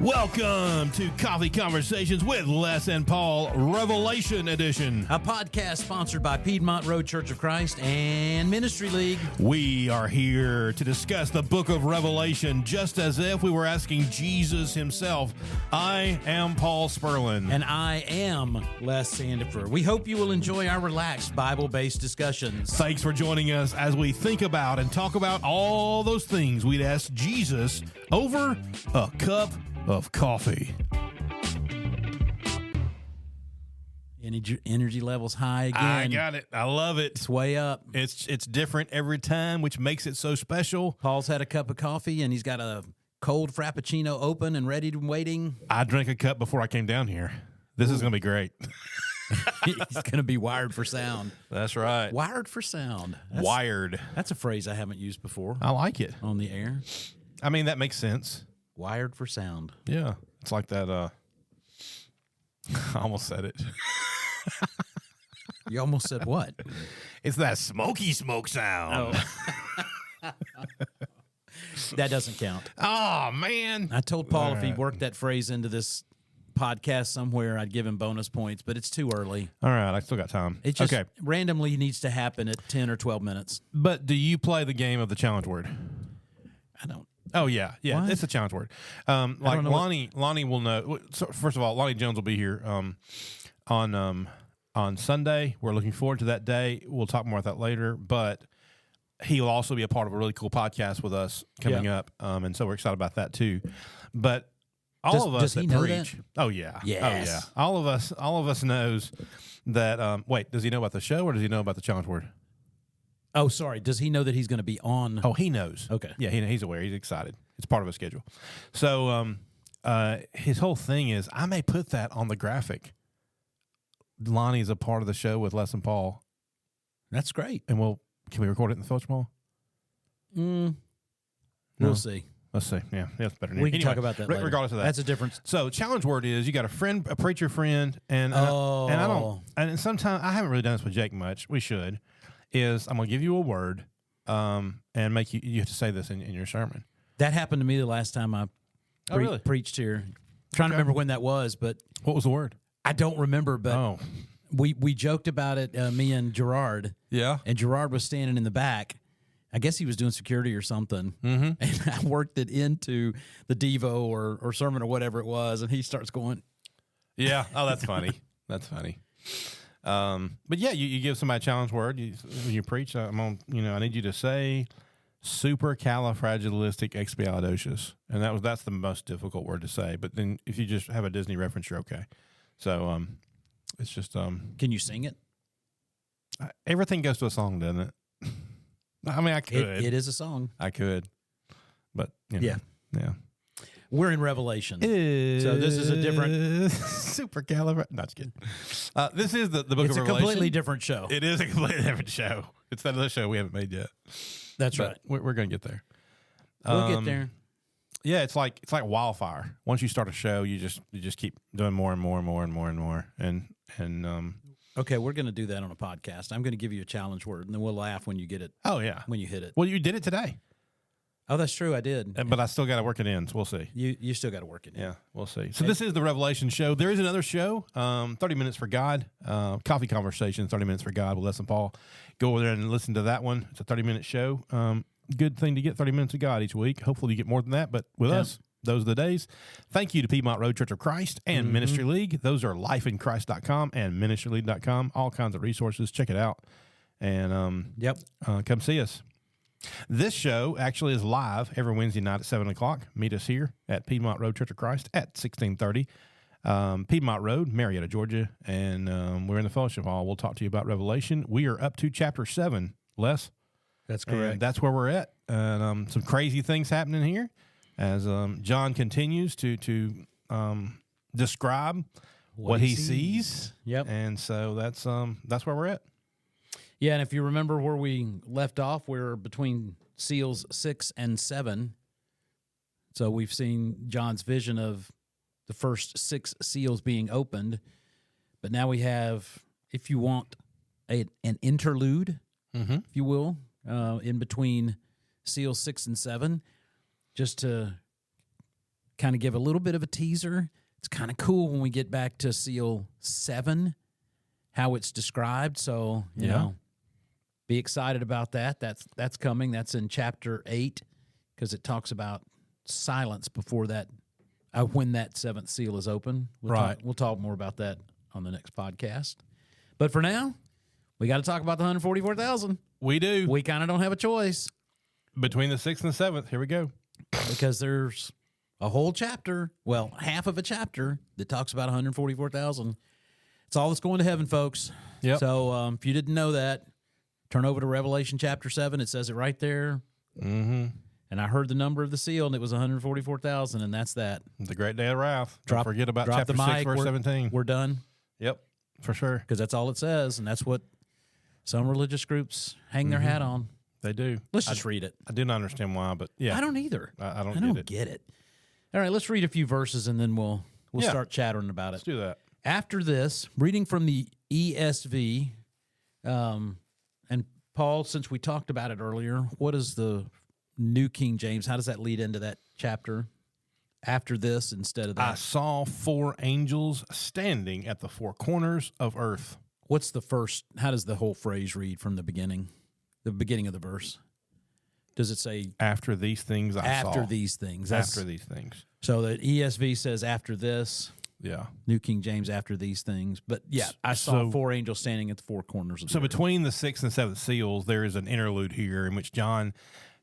Welcome to Coffee Conversations with Les and Paul, Revelation Edition. A podcast sponsored by Piedmont Road Church of Christ and Ministry League. We are here to discuss the book of Revelation just as if we were asking Jesus himself. I am Paul Sperlin. And I am Les Sandifer. We hope you will enjoy our relaxed Bible-based discussions. Thanks for joining us as we think about and talk about all those things we'd ask Jesus over a cup of coffee. Energy levels high again. I got it. I love it. It's way up. It's different every time, which makes it so special. Paul's had a cup of coffee, and he's got a cold Frappuccino open and ready to waiting. I drank a cup before I came down here. This is going to be great. He's going to be wired for sound. That's right. Wired for sound. Wired. That's a phrase I haven't used before I like it. on the air. I mean, that makes sense. Wired for sound. Yeah. It's like that. I almost said it. You almost said what? It's that smoky smoke sound. That doesn't count. Oh, man. I told Paul All if he right. worked that phrase into this podcast somewhere, I'd give him bonus points, but it's too early. All right. I still got time. It just okay. randomly needs to happen at 10 or 12 minutes. But do you play the game of the challenge word? I don't. Oh, yeah. Yeah. What? It's a challenge word. Like don't know Lonnie will know. So first of all, Lonnie Jones will be here on Sunday. We're looking forward to that day. We'll talk more about that later. But he will also be a part of a really cool podcast with us coming up. And so we're excited about that too. But all of us does he that know preach. that? Oh, yeah. Yes. Oh, yeah. All of us knows that. Wait, does he know about the show or does he know about the challenge word? Oh, sorry. Does he know that he's going to be on? Oh, he knows. Okay. Yeah, he's aware. He's excited. It's part of his schedule. So his whole thing is, I may put that on the graphic. Lonnie's a part of the show with Les and Paul. That's great. And can we record it in the Phillips Mall? We'll see. Let's see. Yeah, that's better. We can talk about that later. Regardless of that. That's a difference. So challenge word is you got a friend, a preacher friend, and I don't, and sometimes I haven't really done this with Jake much. We should. Is I'm going to give you a word and make you have to say this in your sermon. That happened to me the last time I really? preached here. Trying to remember when that was, but What was the word? I don't remember. But Oh. we joked about it, me and Gerard. Yeah. And Gerard was standing in the back. I guess he was doing security or something. Mm-hmm. And I worked it into the Devo or sermon or whatever it was, and he starts going. Yeah. Oh, that's funny. That's funny. But yeah, you give somebody a challenge word. When you preach, I need you to say supercalifragilisticexpialidocious, and that's the most difficult word to say. But then if you just have a Disney reference, you're okay. So it's just Can you sing it? everything goes to a song, doesn't it? I mean, I could. It is a song. I could, but yeah. We're in Revelation. So this is a different supercalifragilistic. No, just kidding. This is the book It's of a Revelation. completely different show. It is a completely different show. It's that other show we haven't made yet. That's But right. We're going to get there. We'll get there. Yeah, it's like wildfire. Once you start a show, you just keep doing more and more and more and more and more. And Okay, we're going to do that on a podcast. I'm going to give you a challenge word, and then we'll laugh when you get it. oh yeah. When you hit it. Well, you did it today, Oh, that's true. I did. but I still got to work it in. So we'll see. You still got to work it. Yeah, we'll see. So this is the Revelation show. There is another show, 30 Minutes for God, Coffee Conversations, 30 Minutes for God with Les and Paul. Go over there and listen to that one. It's a 30-minute show. Good thing to get 30 minutes of God each week. Hopefully you get more than that, but with us, those are the days. Thank you to Piedmont Road Church of Christ and Ministry League. Those are lifeinchrist.com and ministryleague.com. All kinds of resources. Check it out. And come see us. This show actually is live every Wednesday night at 7 o'clock. Meet us here at Piedmont Road Church of Christ at 1630 Piedmont Road, Marietta, Georgia. And we're in the fellowship hall. We'll talk to you about Revelation. We are up to chapter 7, Les. That's correct. And that's where we're at. And some crazy things happening here as John continues to describe what he sees. Yep. And so that's where we're at. Yeah, and if you remember where we left off, we're between seals 6 and 7. So we've seen John's vision of the first 6 seals being opened. But now we have, if you want, an interlude, if you will, in between seals 6 and 7, just to kind of give a little bit of a teaser. It's kind of cool when we get back to seal 7, how it's described. So, you know, be excited about that. That's coming. That's in chapter 8 because it talks about silence before that, when that 7th seal is open. We'll talk more about that on the next podcast. But for now, we got to talk about the 144,000. We do. We kind of don't have a choice. Between the 6th and the 7th, here we go. Because there's a whole chapter, well, half of a chapter that talks about 144,000. It's all that's going to heaven, folks. Yep. So if you didn't know that, turn over to Revelation chapter 7. It says it right there. Mm-hmm. And I heard the number of the seal, and it was 144,000, and that's that. The great day of wrath. Don't forget about chapter 6, verse 17. We're done. Yep, for sure. Because that's all it says, and that's what some religious groups hang their hat on. They do. Let's just read it. I do not understand why, but yeah. I don't either. I don't get it. All right, let's read a few verses, and then we'll start chattering about it. Let's do that. After this, reading from the ESV, and Paul, since we talked about it earlier, what is the New King James? How does that lead into that chapter? After this, instead of that, I saw 4 angels standing at the 4 corners of earth. What's the first? How does the whole phrase read from the beginning? The beginning of the verse. Does it say after these things I saw? After these things. After these things. So the ESV says after this. Yeah. New King James after these things. But yeah, I saw 4 angels standing at the 4 corners of the earth. Between the 6th and 7th seals, there is an interlude here in which John,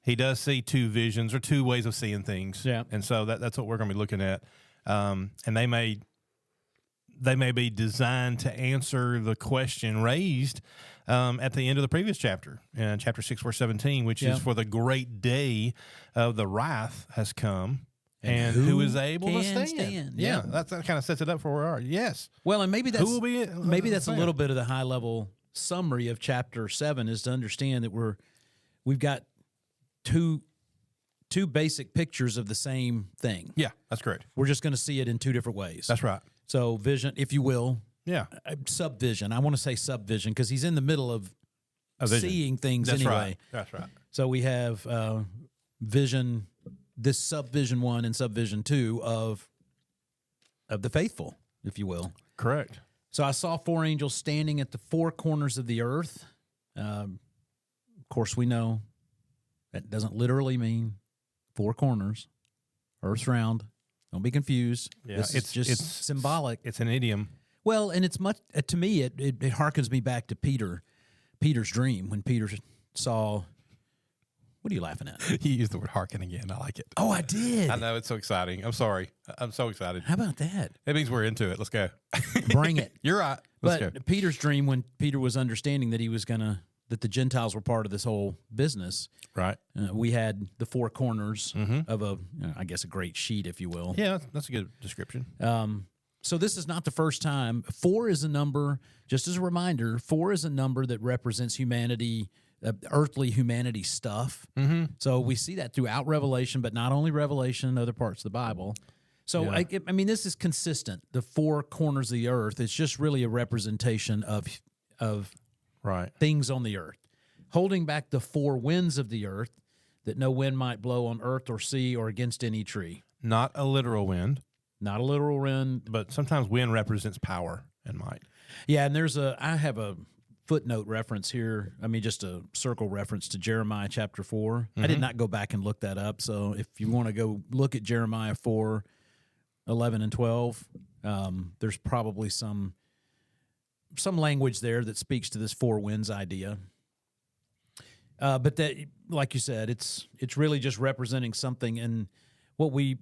he does see 2 visions or 2 ways of seeing things. Yeah. And so that's what we're going to be looking at. And they may be designed to answer the question raised at the end of the previous chapter, chapter 6, verse 17, which is for the great day of the wrath has come. And who is able to stand? Yeah, that kind of sets it up for where we are. Yes. Well, and maybe that's a little bit of the high level summary of chapter 7 is to understand that we've got two basic pictures of the same thing. Yeah, that's correct. We're just going to see it in 2 different ways. That's right. So vision, if you will. Yeah. Subvision. I want to say subvision because he's in the middle of seeing things anyway. Right. That's right. So we have vision, this subvision 1 and subvision 2 of the faithful, if you will. Correct. So I saw 4 angels standing at the 4 corners of the earth. Of course, we know that doesn't literally mean 4 corners. Earth's round. Don't be confused. Yeah, it's just symbolic. It's an idiom. Well, and it's much to me. It harkens me back to Peter's dream when Peter saw. What are you laughing at? You used the word hearken again. I like it. Oh, I did. I know, it's so exciting. I'm sorry. I'm so excited. How about that? It means we're into it. Let's go. Bring it. You're right. Let's But go. Peter's dream, when Peter was understanding that that the Gentiles were part of this whole business. Right. We had the 4 corners of I guess a great sheet, if you will. Yeah, that's a good description. So this is not the first time. 4 is a number, just as a reminder, 4 is a number that represents humanity, earthly humanity stuff. Mm-hmm. So we see that throughout Revelation, but not only Revelation, other parts of the Bible. So, Yeah. I mean, this is consistent. The 4 corners of the earth, it's just really a representation of Right. things on the earth, holding back the 4 winds of the earth, that no wind might blow on earth or sea or against any tree. Not a literal wind, Not a literal wind. but sometimes wind represents power and might. Yeah, and I have a footnote reference here. I mean, just a circle reference to Jeremiah chapter 4. I did not go back and look that up. So if you want to go look at Jeremiah 4, 11 and 12, there's probably some language there that speaks to this 4 winds idea. But that, like you said, it's really just representing something. And what we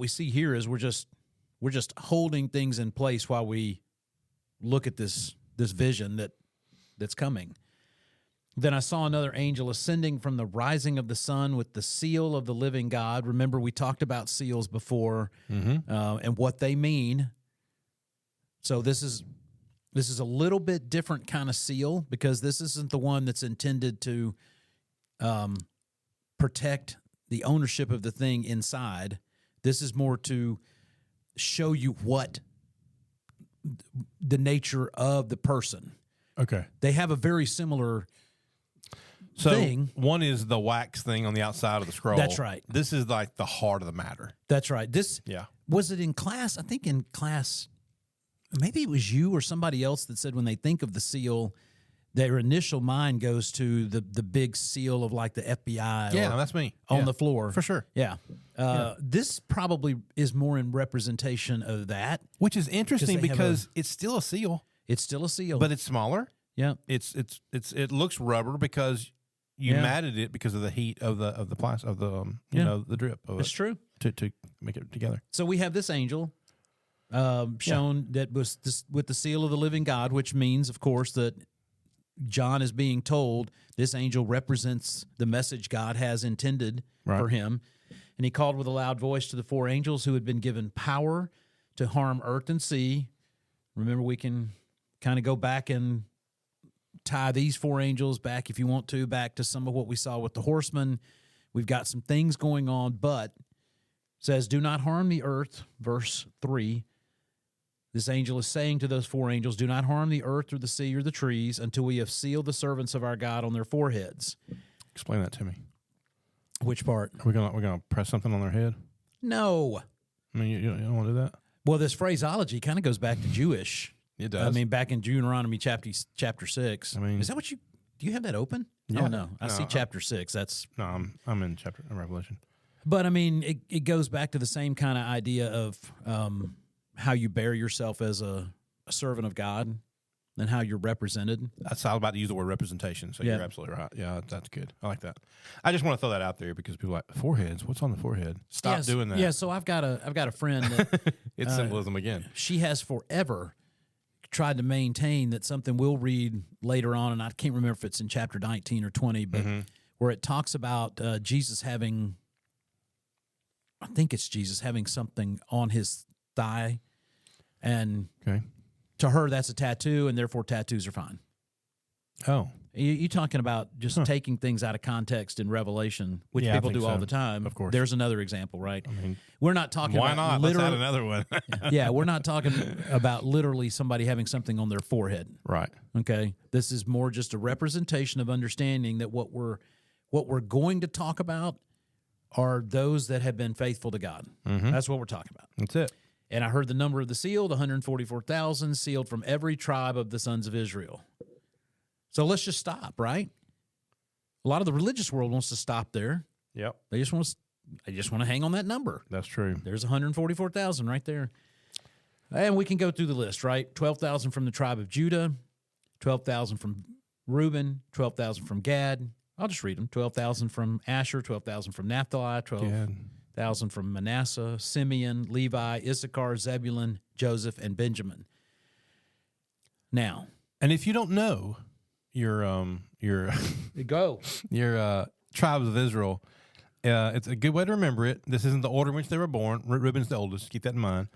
see here is we're just holding things in place while we look at this vision that's coming. Then I saw another angel ascending from the rising of the sun with the seal of the living God. Remember, we talked about seals before and what they mean. So this is a little bit different kind of seal because this isn't the one that's intended to protect the ownership of the thing inside. This is more to show you what the nature of the person. Okay. They have a very similar So thing. one is the wax thing on the outside of the scroll. That's right. This is like the heart of the matter. That's right. This Yeah. was it in class? I think in class, maybe it was you or somebody else that said when they think of the seal, their initial mind goes to the big seal of like the FBI Yeah, or that's me. on Yeah, the floor. for sure. Yeah. This probably is more in representation of that. Which is interesting they have because it's still a seal, It's still a seal. but it's smaller. yeah. It looks rubber because you Yeah. matted it because of the heat of the plastic of the you Yeah. know, the drip of It's it true. to make it together. So we have this angel shown that was this, with the seal of the living God, which means, of course, that John is being told this angel represents the message God has intended Right. for him. And he called with a loud voice to the four angels who had been given power to harm earth and sea. Remember, we can kind of go back and tie these four angels back, if you want to, back to some of what we saw with the horsemen. We've got some things going on, but it says, do not harm the earth, verse 3. This angel is saying to those four angels, do not harm the earth or the sea or the trees until we have sealed the servants of our God on their foreheads. Explain that to me. Which part? We're gonna press something on their head. No. I mean, you don't want to do that. Well, this phraseology kind of goes back to Jewish. It does. I mean, back in Deuteronomy chapter 6. I mean- is that what do you have that open? Yeah. Oh, no. I No, see chapter 6. That's, No, I'm in chapter Revelation. but I mean, it goes back to the same kind of idea of how you bear yourself as a servant of God and how you're represented. I was about to use the word representation, so Yeah. you're absolutely right. Yeah, that's good. I like that. I just want to throw that out there because people are like, foreheads, what's on the forehead? Stop Yes. doing that. Yeah, so I've got a friend that It's symbolism again. she has forever tried to maintain that something we'll read later on, and I can't remember if it's in chapter 19 or 20, but where it talks about Jesus having, I think it's Jesus having something on his thigh, and Okay. to her that's a tattoo, and therefore tattoos are fine. Oh, You talking about just taking things out of context in Revelation, which Yeah, I people think do all so. the time. Of course. There's another example, right? I mean, We're not talking why about not? Let's add literally. another one. Yeah, we're not talking about literally somebody having something on their forehead. Right. Okay, this is more just a representation of understanding that what we're going to talk about are those that have been faithful to God. That's what we're talking about. That's it. And I heard the number of the sealed, 144,000 sealed from every tribe of the sons of Israel. So let's just stop, right? A lot of the religious world wants to stop there. Yep. They just want to hang on that number. That's true. There's 144,000 right there. And we can go through the list, right? 12,000 from the tribe of Judah, 12,000 from Reuben, 12,000 from Gad. I'll just read them. 12,000 from Asher, 12,000 from Naphtali, 12,000 from Manasseh, Simeon, Levi, Issachar, Zebulun, Joseph, and Benjamin. Now, And if you don't know your go. your tribes of Israel, it's a good way to remember it. This isn't the order in which they were born. Reuben's the oldest. Keep that in mind.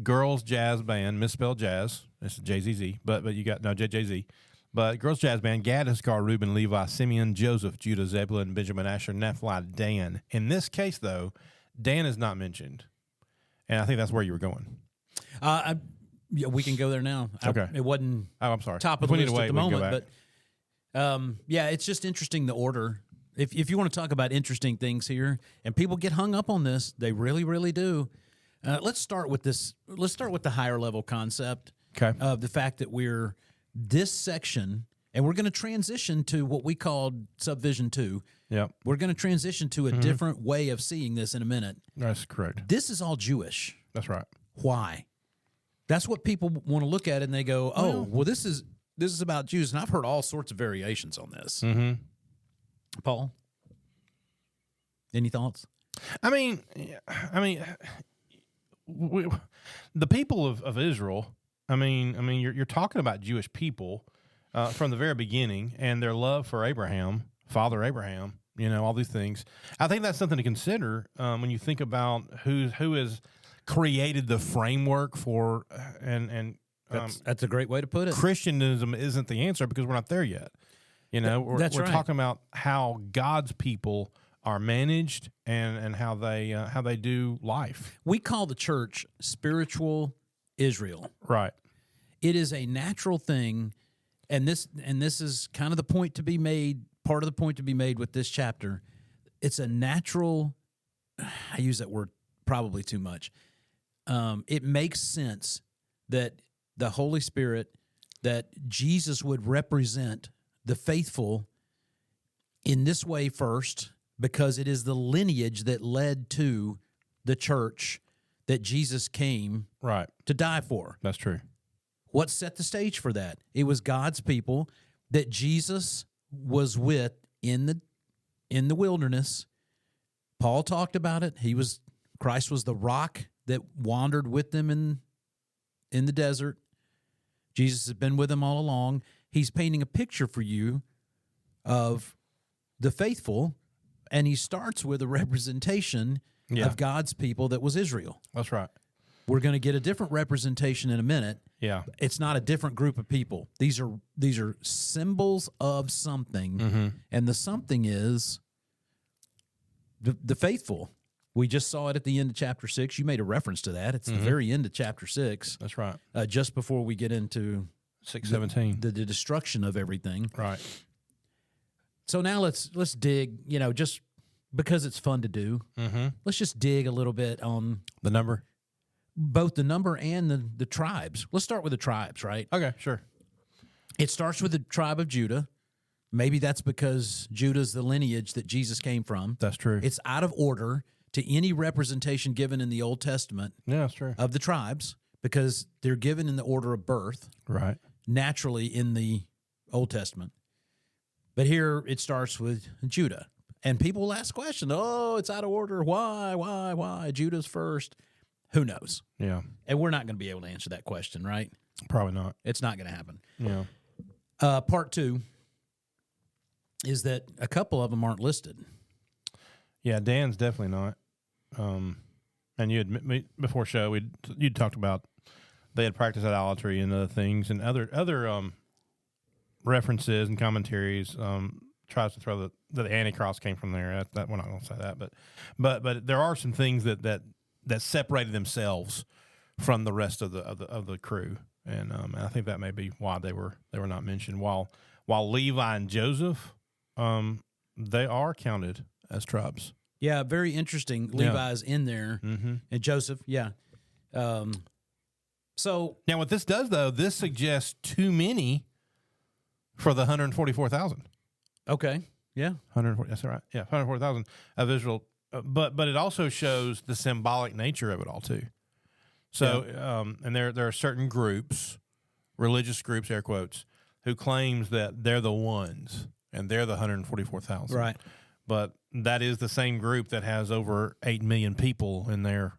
Girls Jazz Band, misspelled jazz. It's JZZ, but you got no JJZ. But Girls Jazz Band, Gad, Issachar, Reuben, Levi, Simeon, Joseph, Judah, Zebulun, Benjamin, Asher, Naphtali, Dan. In this case, though, Dan is not mentioned, and I think that's where you were going. Yeah, we can go there now. Okay. It wasn't Oh, I'm sorry. top of If the we need list to at wait, the we can go moment, but yeah, it's just interesting the order. If you want to talk about interesting things here, and people get hung up on this, they really, really do. Let's start with this. Let's start with the higher level concept Okay. of the fact that we're this section, and we're going to transition to what we called subvision 2. Yep, We're going to transition to a different way of seeing this in a minute. that's correct. This is all Jewish. That's right. Why? That's what people want to look at, and they go, "Oh, well, this is about Jews." And I've heard all sorts of variations on this. Mm-hmm. Paul, any thoughts? I mean, the people of Israel. I mean, you're talking about Jewish people from the very beginning and their love for Abraham, Father Abraham. You know, all these things. I think that's something to consider when you think about who has created the framework for and That's a great way to put it. Christianism isn't the answer because we're not there yet. You know, we're That's right. talking about how God's people are managed and how they do life. We call the church spiritual Israel. Right. It is a natural thing, and this is kind of the point to be made part of the point to be made with this chapter, it's a natural, I use that word probably too much. It makes sense that the Holy Spirit, that Jesus would represent the faithful in this way first, because it is the lineage that led to the church that Jesus came Right. to die for. That's true. What set the stage for that? It was God's people that Jesus was with in the wilderness. Paul talked about it. Christ was the rock that wandered with them in the desert. Jesus has been with them all along. He's painting a picture for you of the faithful, and he starts with a representation of God's people that was Israel. That's right. We're going to get a different representation in a minute. Yeah. It's not a different group of people. These are symbols of something, and the something is the faithful. We just saw it at the end of chapter 6. You made a reference to that. It's the very end of chapter 6. That's right. Just before we get into 6:17. the destruction of everything. Right. So now let's dig. Just because it's fun to do. Let's just dig a little bit on The number. both the number and the tribes. Let's start with the tribes, right? Okay, sure. It starts with the tribe of Judah. Maybe that's because Judah's the lineage that Jesus came from. That's true. It's out of order to any representation given in the Old Testament Yeah, that's true. of the tribes, because they're given in the order of birth, Right. naturally in the Old Testament. But here it starts with Judah. And people will ask questions, oh, it's out of order. Why? Judah's first. Who knows? Yeah. And we're not going to be able to answer that question, right? Probably not. It's not going to happen. Yeah. Part 2 is that a couple of them aren't listed. Yeah, Dan's definitely not. And you had before show you'd talked about they had practiced idolatry and other things, and other references and commentaries tries to throw the Antichrist came from there. That we're not going to say that, but there are some things that separated themselves from the rest of the crew, and I think that may be why they were not mentioned. While Levi and Joseph, they are counted as tribes. Yeah, very interesting. Levi's in there, and Joseph, yeah. So now, what this does, though, this suggests too many for the 144,000. okay, yeah, 140. That's right. Yeah, 144,000 of Israel. But it also shows the symbolic nature of it all too. So, and there are certain groups, religious groups, air quotes, who claims that they're the ones and they're the 144,000. right. But that is the same group that has over 8 million people in their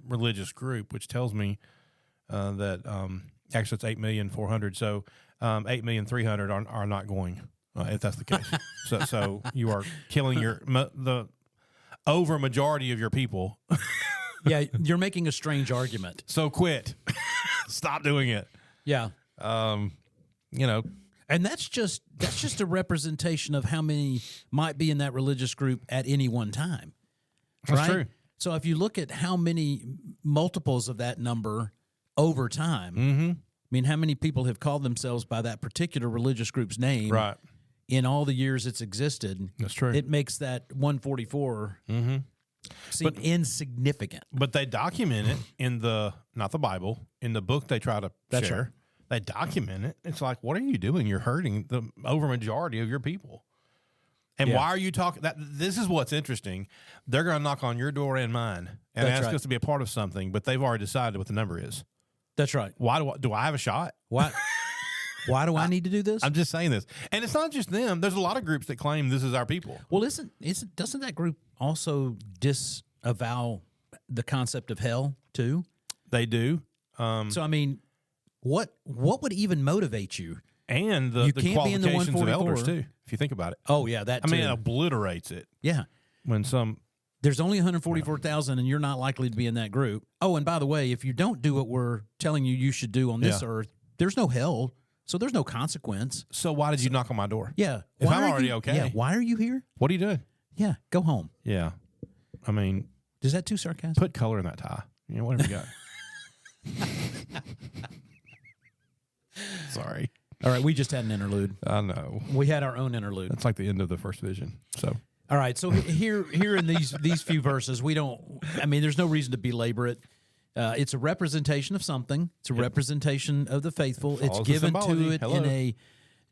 religious group, which tells me that actually it's 8,400,000. So 8,300,000 are not going, if that's the case. so you are killing the over majority of your people. Yeah, you're making a strange argument. So quit. Stop doing it. Yeah, and that's just a representation of how many might be in that religious group at any one time. That's right? true. So if you look at how many multiples of that number over time, I mean, how many people have called themselves by that particular religious group's name Right. in all the years it's existed? That's true. It makes that 144 seem insignificant. But they document it in not the Bible, in the book they try to That's share. right. They document it. It's like, what are you doing? You're hurting the over majority of your people. And Yeah. why are you talking? This is what's interesting. They're going to knock on your door and mine and That's ask right. us to be a part of something, but they've already decided what the number is. That's right. Why do I have a shot? Why do I need to do this? I'm just saying this. And it's not just them. There's a lot of groups that claim this is our people. Well, doesn't that group also disavow the concept of hell too? They do. So I mean, what would even motivate you? And the can't be in the qualifications of elders 144. too, if you think about it. Oh yeah, that I too. mean, it obliterates it Yeah. when some. There's only 144,000 and you're not likely to be in that group. Oh, and by the way, if you don't do what we're telling you should do on this Yeah. earth, there's no hell. So there's no consequence. So why did you knock on my door? Yeah. If Why I'm are already you- okay. Yeah. Why are you here? What are you doing? Yeah. Go home. Yeah. I mean, Is that too sarcastic? put color in that tie. You know, whatever you got. Sorry. All right, we just had an interlude. I know. We had our own interlude. That's like the end of the first vision. So All right, so here in these few verses, we don't. I mean, there's no reason to belabor it. It's a representation of something. It's a representation of the faithful. It's follows the given to symbology. it Hello. in a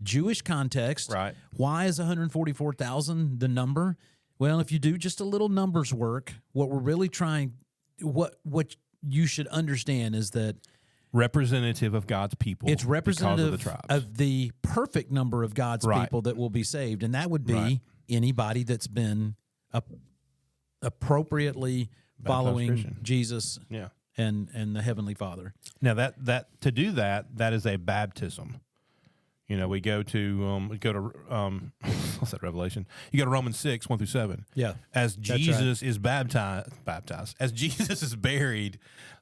Jewish context. Right. Why is 144,000 the number? Well, if you do just a little numbers work, what we're really trying, what you should understand is that representative of God's people. it's representative because of the tribes. of the perfect number of God's Right. people that will be saved, and that would be Right. anybody that's been appropriately following Christian. Jesus yeah. and the Heavenly Father. Now that to do that is a baptism. You know, we go to what's that Revelation? You go to Romans 6, 1-7. Yeah. As right. Jesus is baptized, as Jesus is buried,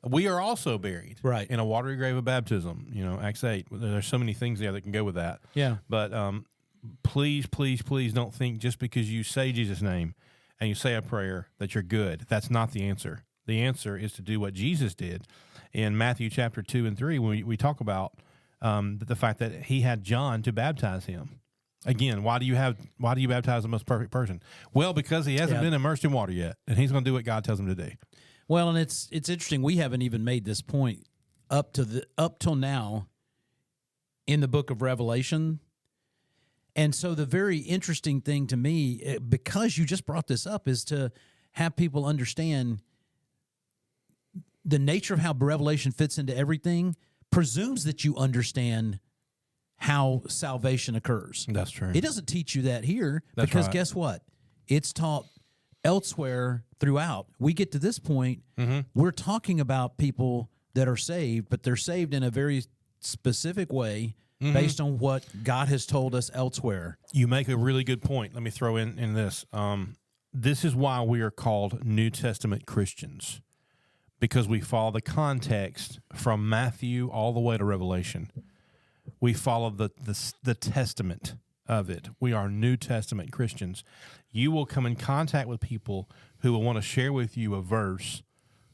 we are also buried. Right. In a watery grave of baptism. You know, Acts 8. There's so many things there that can go with that. Yeah. But please don't think just because you say Jesus' name and you say a prayer that you're good. That's not the answer. The answer is to do what Jesus did in Matthew chapter 2 and 3 when we talk about the fact that he had John to baptize him. Again, why do you baptize the most perfect person? Well, because he hasn't been immersed in water yet, and he's going to do what God tells him to do. Well, and it's interesting. We haven't even made this point up till now in the book of Revelation. And so the very interesting thing to me, because you just brought this up, is to have people understand the nature of how Revelation fits into everything presumes that you understand how salvation occurs. That's true. It doesn't teach you that here That's because right. guess what? It's taught elsewhere throughout. We get to this point, we're talking about people that are saved, but they're saved in a very specific way based on what God has told us elsewhere. You make a really good point. Let me throw in this. This is why we are called New Testament Christians, because we follow the context from Matthew all the way to Revelation. We follow the testament of it. We are New Testament Christians. You will come in contact with people who will want to share with you a verse,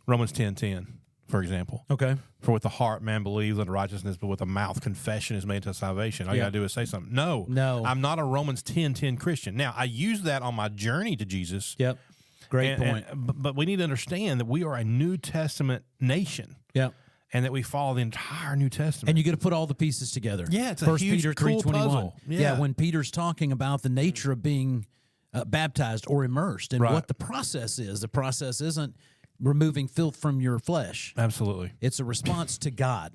Romans 10:10, for example. Okay. For with the heart man believes unto righteousness, but with the mouth confession is made to salvation. All you Yeah. got to do is say something. No. I'm not a Romans 10:10 Christian. Now, I use that on my journey to Jesus. Yep. Great point. But we need to understand that we are a New Testament nation. Yeah. And that we follow the entire New Testament. And you got to put all the pieces together. Yeah, it's a 1 huge, Peter cool 3:21. puzzle. Yeah. When Peter's talking about the nature of being baptized or immersed and Right. what the process is. The process isn't removing filth from your flesh. Absolutely. It's a response to God.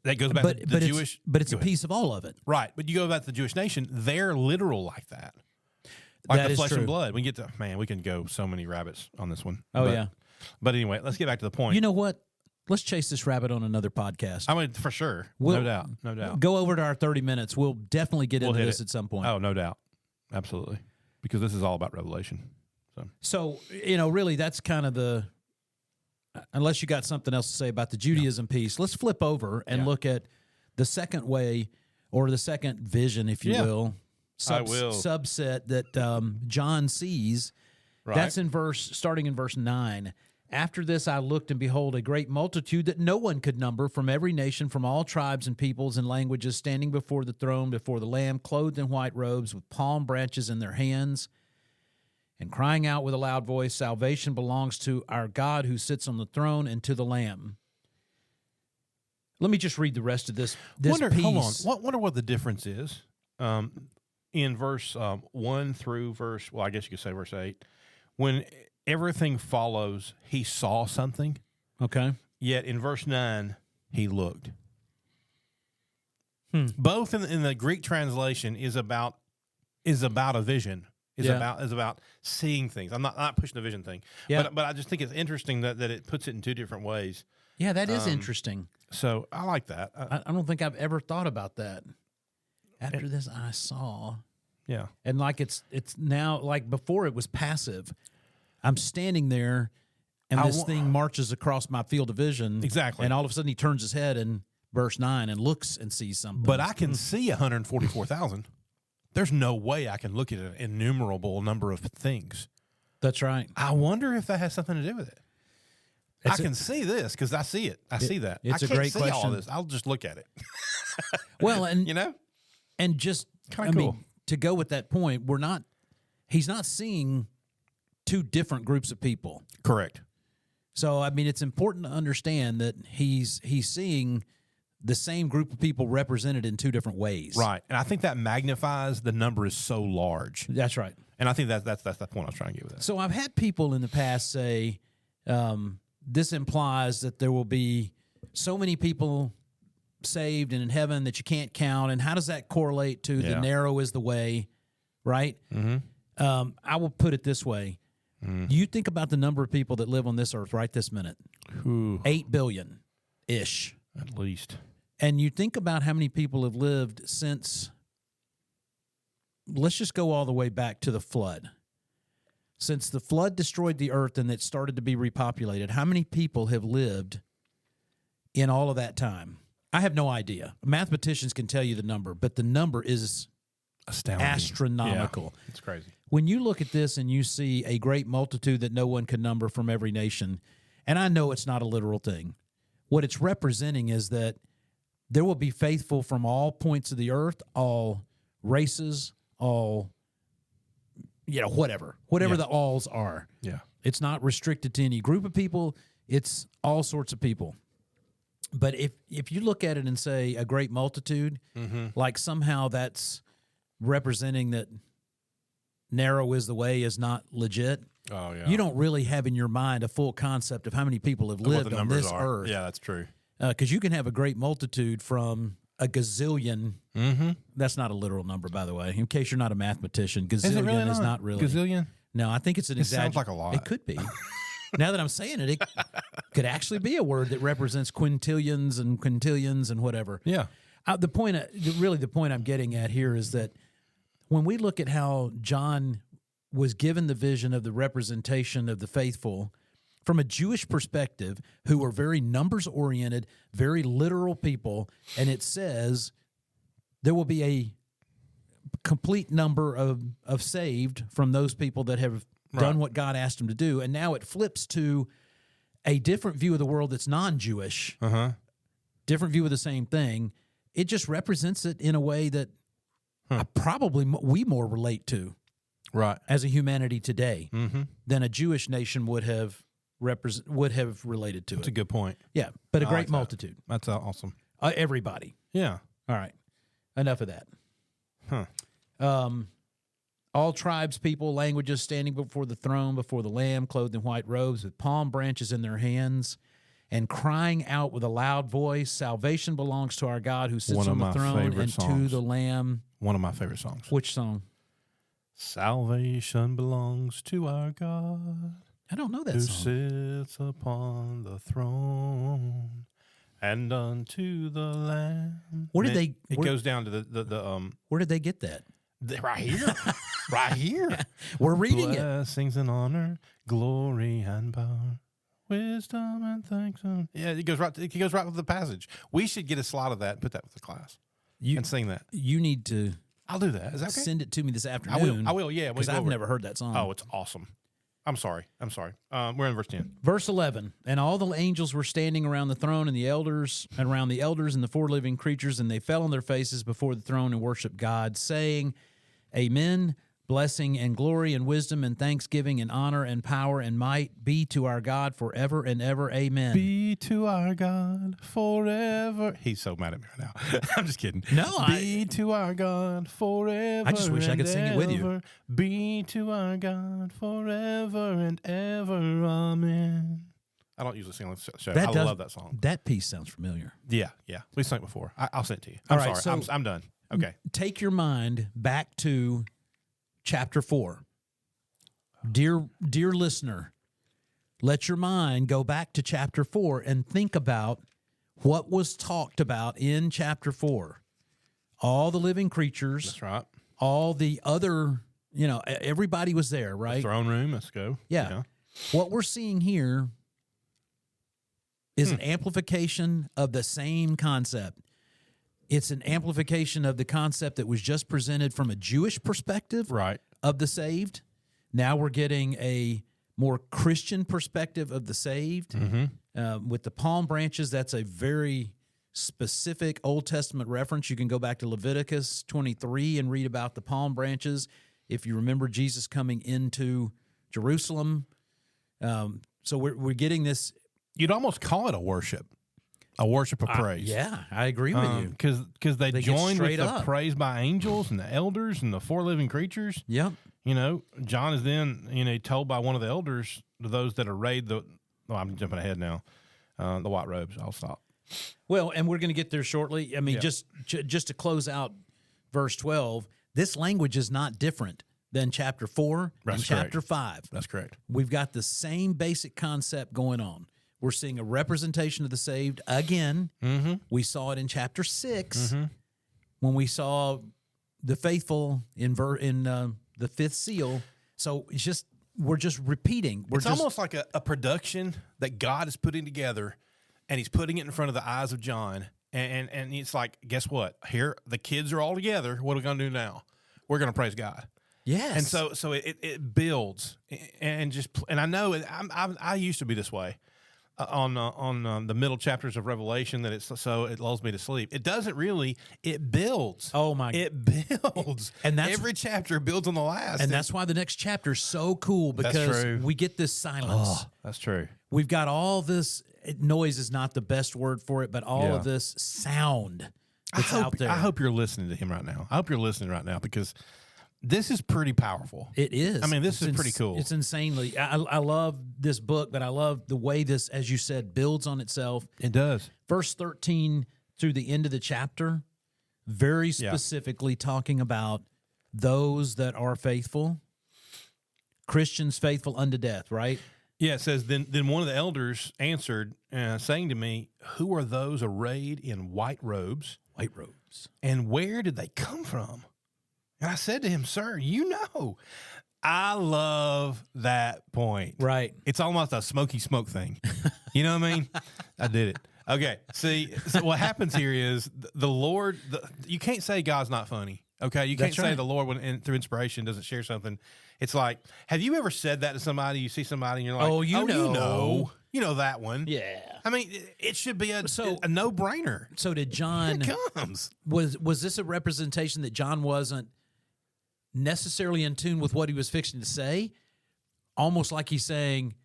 That goes back to the Jewish. But it's a go ahead. piece of all of it. Right. But you go back to the Jewish nation, they're literal like that. Like That the is flesh true. and blood. We get to, man, we can go so many rabbits on this one. Oh, But- yeah. But anyway, let's get back to the point. You know what? Let's chase this rabbit on another podcast. I mean, for sure. We'll- No doubt. Go over to our 30 minutes. We'll definitely get into hit this it. at some point. Oh, no doubt. Absolutely. Because this is all about Revelation. So, really, that's kind of the, unless you got something else to say about the Judaism piece, let's flip over and look at the second way or the second vision, if you Yeah. will, I will. subset that John sees. Right. That's starting in verse 9. After this, I looked, and behold, a great multitude that no one could number, from every nation, from all tribes and peoples and languages, standing before the throne, before the Lamb, clothed in white robes, with palm branches in their hands, and crying out with a loud voice, salvation belongs to our God who sits on the throne and to the Lamb. Let me just read the rest of this piece. Wonder what the difference is in verse 1 through verse, well, I guess you could say verse 8. When everything follows, he saw something, Okay. yet in verse 9, he looked. Both in the Greek translation is about a vision. Is about seeing things. I'm not pushing the vision thing. Yeah. But I just think it's interesting that it puts it in two different ways. Yeah, that is interesting. So I like that. I don't think I've ever thought about that. After this, I saw. Yeah. And like it's now, like before it was passive. I'm standing there and this thing marches across my field of vision. Exactly. And all of a sudden he turns his head in verse 9 and looks and sees something. But I can see 144,000. There's no way I can look at an innumerable number of things. That's right. I wonder if that has something to do with it. I can see this because I see it. I see that. it's I a can't great see all question. this. I'll just look at it. Well, and You know, and just Kinda cool. to go with that point, he's not seeing two different groups of people. correct. So I mean, it's important to understand that he's seeing the same group of people represented in two different ways. Right, and I think that magnifies the number is so large, That's right. and I think that's the point I was trying to get with that. So I've had people in the past say, this implies that there will be so many people saved and in heaven that you can't count. And how does that correlate to the narrow is the way, right? Mm-hmm. I will put it this way. You think about the number of people that live on this earth right this minute, 8 billion-ish. At least. And you think about how many people have lived since, let's just go all the way back to the flood. Since the flood destroyed the earth and it started to be repopulated, how many people have lived in all of that time? I have no idea. Mathematicians can tell you the number, but the number is Astounding. astronomical. Yeah, it's crazy. When you look at this and you see a great multitude that no one can number from every nation, and I know it's not a literal thing, what it's representing is that there will be faithful from all points of the earth, all races, all, whatever the alls are. Yeah. It's not restricted to any group of people. It's all sorts of people. But if you look at it and say a great multitude, like somehow that's representing that narrow is the way is not legit, Oh yeah. you don't really have in your mind a full concept of how many people have What lived the on numbers this are. earth. Yeah, that's true. Because you can have a great multitude from a gazillion. Mm-hmm. That's not a literal number, by the way. In case you're not a mathematician, gazillion Is it really is not really. Gazillion? No, I think it's an It sounds exaggeration. like a lot. It could be. Now that I'm saying it, it could actually be a word that represents quintillions and whatever. Yeah. The point I'm getting at here is that when we look at how John was given the vision of the representation of the faithful from a Jewish perspective, who were very numbers oriented, very literal people, and it says there will be a complete number of saved from those people that have done what God asked them to do. And now it flips to a different view of the world that's non-Jewish, different view of the same thing. It just represents it in a way that we more relate to Right. as a humanity today than a Jewish nation would have related to That's a it. good point. Yeah, but a I great like that. multitude. That's awesome. Everybody. Yeah. All right. Enough of that. Huh. All tribes, people, languages standing before the throne, before the Lamb, clothed in white robes with palm branches in their hands and crying out with a loud voice, salvation belongs to our God who sits One of on the my throne favorite and to songs. the Lamb. One of my favorite songs. Which song? Salvation belongs to our God I don't know that who song. sits upon the throne and unto the Lamb. Where did And they- It goes down to the Where did they get that? right here, right here. We're reading it. Blessings and honor, glory and power, wisdom and thanks. Yeah, it goes right with the passage. We should get a slot of that and put that with the class and sing that. You need to I'll do that. Is that okay? send it to me this afternoon. I will. Yeah, we'll because go I've over it. never heard that song. Oh, it's awesome. I'm sorry. We're in verse 10. Verse 11, and all the angels were standing around the throne and around the elders and the four living creatures, and they fell on their faces before the throne and worshiped God, saying, Amen. Blessing and glory and wisdom and thanksgiving and honor and power and might be to our God forever and ever. Amen. Be to our God forever. He's so mad at me right now. I'm just kidding. No, Be to our God forever. I just wish I could and sing it with you. ever. Be to our God forever and ever. Amen. I don't usually sing on the show. I love that song. That piece sounds familiar. Yeah. We sang it before. I'll send it to you. All I'm right, sorry. so- I'm done. Okay. Take your mind back to chapter 4. Dear listener, let your mind go back to chapter 4 and think about what was talked about in chapter 4. All the living creatures, That's right. all the other, everybody was there, right? Throne room. Let's go. Yeah. What we're seeing here is an amplification of the same concept. It's an amplification of the concept that was just presented from a Jewish perspective Right. of the saved. Now we're getting a more Christian perspective of the saved. With the palm branches, that's a very specific Old Testament reference. You can go back to Leviticus 23 and read about the palm branches. If you remember Jesus coming into Jerusalem. So we're getting this. You'd almost call it a worship of praise. Yeah, I agree with you. Because they get join with straight the up. praise by angels and the elders and the four living creatures. Yep. You know, John is then, told by one of the elders to those that arrayed I'm jumping ahead now. The white robes. I'll stop. Well, and we're going to get there shortly. I mean, just to close out verse 12, this language is not different than chapter 4 That's and correct. chapter 5. That's correct. We've got the same basic concept going on. We're seeing a representation of the saved again. Mm-hmm. We saw it in chapter 6 when we saw the faithful in the fifth seal. So we're just repeating. It's almost like a production that God is putting together, and he's putting it in front of the eyes of John. And it's like, guess what? Here, the kids are all together. What are we going to do now? We're going to praise God. Yes. And so it builds, and I know I used to be this way on the middle chapters of Revelation, that it lulls me to sleep. It doesn't really. It builds. Oh my! It builds, and that's every chapter builds on the last. And that's why the next chapter is so cool, because we get this silence. Oh, that's true. We've got all this. Noise is not the best word for it, but all of this sound that's out there. I hope you're listening to him right now. I hope you're listening right now, because this is pretty powerful. It is. I mean, this is pretty cool. It's insanely. I love this book, but I love the way this, as you said, builds on itself. It does. Verse 13 through the end of the chapter, very specifically talking about those that are faithful, Christians faithful unto death, right? Yeah, it says, then one of the elders answered, saying to me, who are those arrayed in white robes? White robes. And where did they come from? And I said to him, sir, you know. I love that point. Right. It's almost a smoky smoke thing. You know what I mean? I did it. Okay. See, so what happens here is the Lord, you can't say God's not funny. Okay. You can't say the Lord, through inspiration, doesn't share something. It's like, have you ever said that to somebody? You see somebody and you're like, you know. You know that one. Yeah. I mean, it should be a no-brainer. So did John, Here it comes. Was this a representation that John wasn't necessarily in tune with what he was fixing to say? Almost like he's saying,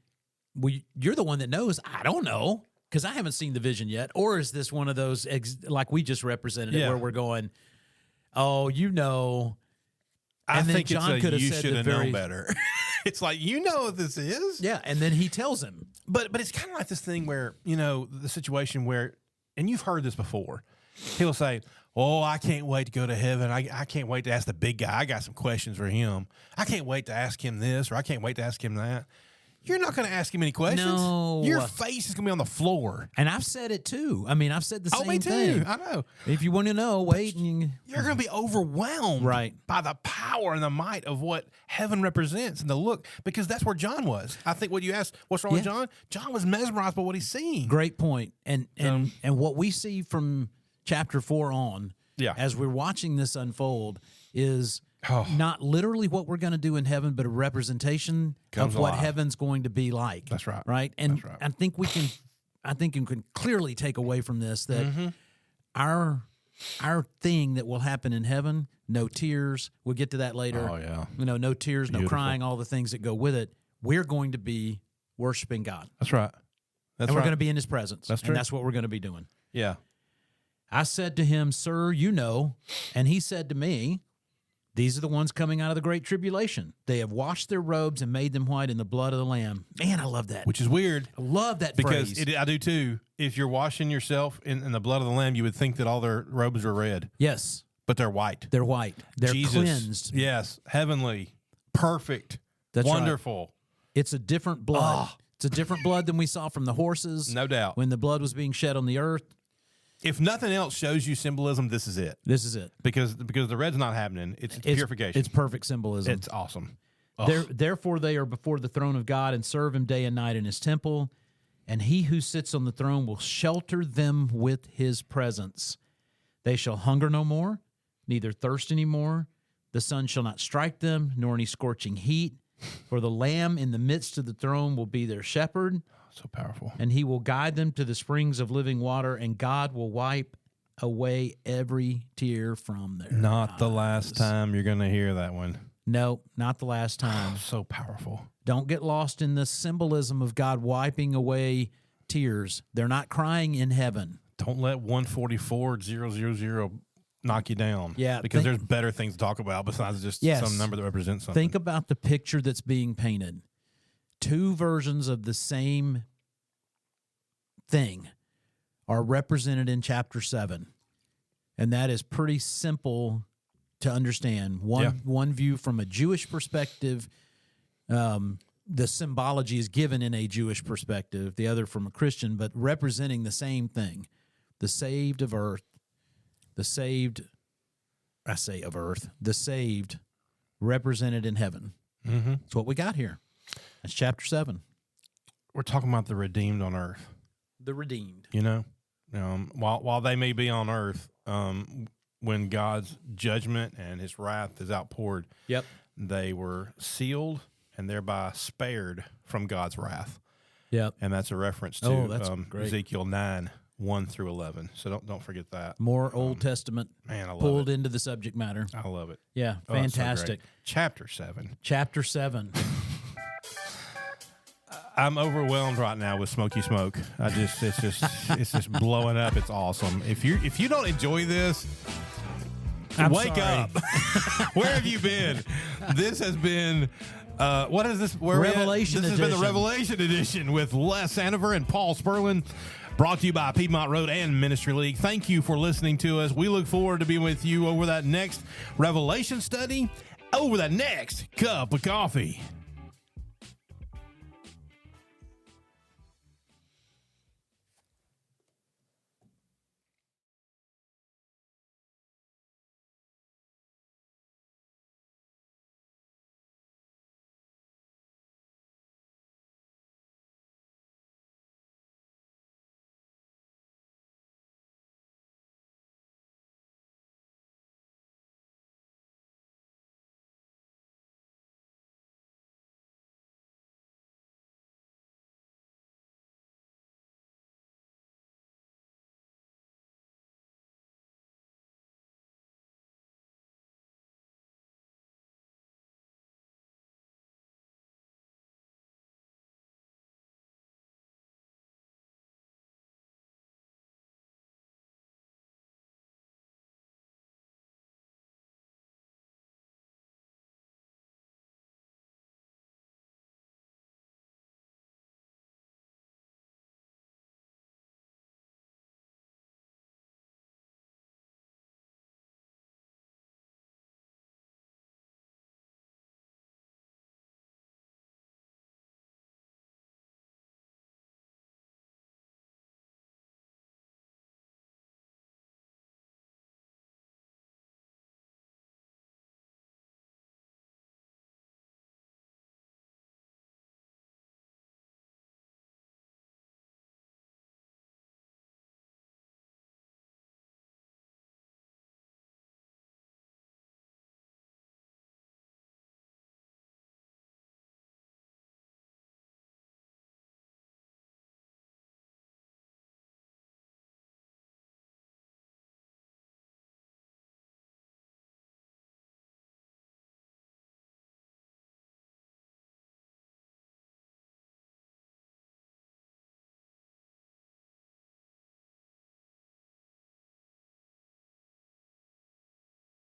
well, you're the one that knows. I don't know, because I haven't seen the vision yet. Or is this one of those, like we just represented it, where we're going, oh, you know. I and think John could have you said should have known better. It's like, you know what this is. Yeah, and then he tells him. But it's kind of like this thing where, the situation where, and you've heard this before, he'll say, oh, I can't wait to go to heaven. I can't wait to ask the big guy. I got some questions for him. I can't wait to ask him this, or I can't wait to ask him that. You're not going to ask him any questions. No. Your face is going to be on the floor. And I've said it too. I mean, I've said the same me too. thing. I know. If you want to know, wait. You're going to be overwhelmed by the power and the might of what heaven represents and the look, because that's where John was. I think what you asked, what's wrong with John? John was mesmerized by what he's seeing. Great point. And what we see from chapter 4 on, as we're watching this unfold, is not literally what we're going to do in heaven, but a representation of what heaven's going to be like. That's right. Right? And I think you can clearly take away from this that our thing that will happen in heaven, no tears, we'll get to that later. Oh, yeah. No tears, no crying, all the things that go with it. We're going to be worshiping God. That's right. And we're going to be in his presence. That's true. And that's what we're going to be doing. Yeah. I said to him, sir, you know. And he said to me, these are the ones coming out of the great tribulation. They have washed their robes and made them white in the blood of the Lamb. Man, I love that. Which is weird. I love that because phrase. I do too. If you're washing yourself in the blood of the Lamb, you would think that all their robes are red. Yes. But they're white. They're white. They're cleansed. Yes. Heavenly. Perfect. That's wonderful. Right. It's a different blood. It's a different blood than we saw from the horses. No doubt. When the blood was being shed on the earth. If nothing else shows you symbolism, this is it. This is it. Because the red's not happening. It's purification. It's perfect symbolism. It's awesome. Therefore they are before the throne of God and serve him day and night in his temple. And he who sits on the throne will shelter them with his presence. They shall hunger no more, neither thirst any more. The sun shall not strike them, nor any scorching heat. For the Lamb in the midst of the throne will be their shepherd, So powerful. And he will guide them to the springs of living water, and God will wipe away every tear from their Not the last eyes. time you're going to hear that one. No, not the last time. So powerful. Don't get lost in the symbolism of God wiping away tears. They're not crying in heaven. Don't let 144,000 knock you down. Yeah, Because there's better things to talk about besides just Yes. some number that represents something. Think about the picture that's being painted. Two versions of the same thing are represented in chapter 7. And that is pretty simple to understand. One view from a Jewish perspective, the symbology is given in a Jewish perspective, the other from a Christian, but representing the same thing. The saved of earth, the saved represented in heaven. Mm-hmm. That's what we got here. That's chapter 7. We're talking about the redeemed on earth. The redeemed. You know, while they may be on earth, when God's judgment and his wrath is outpoured, Yep. they were sealed and thereby spared from God's wrath. Yep. And that's a reference to that's great. Ezekiel 9:1-11. So don't forget that. More Old Testament Man, I love pulled it. into the subject matter. I love it. Yeah, Oh, it's so fantastic. great. Chapter 7. Chapter 7. I'm overwhelmed right now with Smoky Smoke. It's just blowing up. It's awesome. If you don't enjoy this, wake sorry. up. Where have you been? This has been what is this? Where we at? Revelation This has been the edition. Revelation edition with Les Sandifer and Paul Sperlin. Brought to you by Piedmont Road and Ministry League. Thank you for listening to us. We look forward to being with you over that next Revelation study, over that next cup of coffee.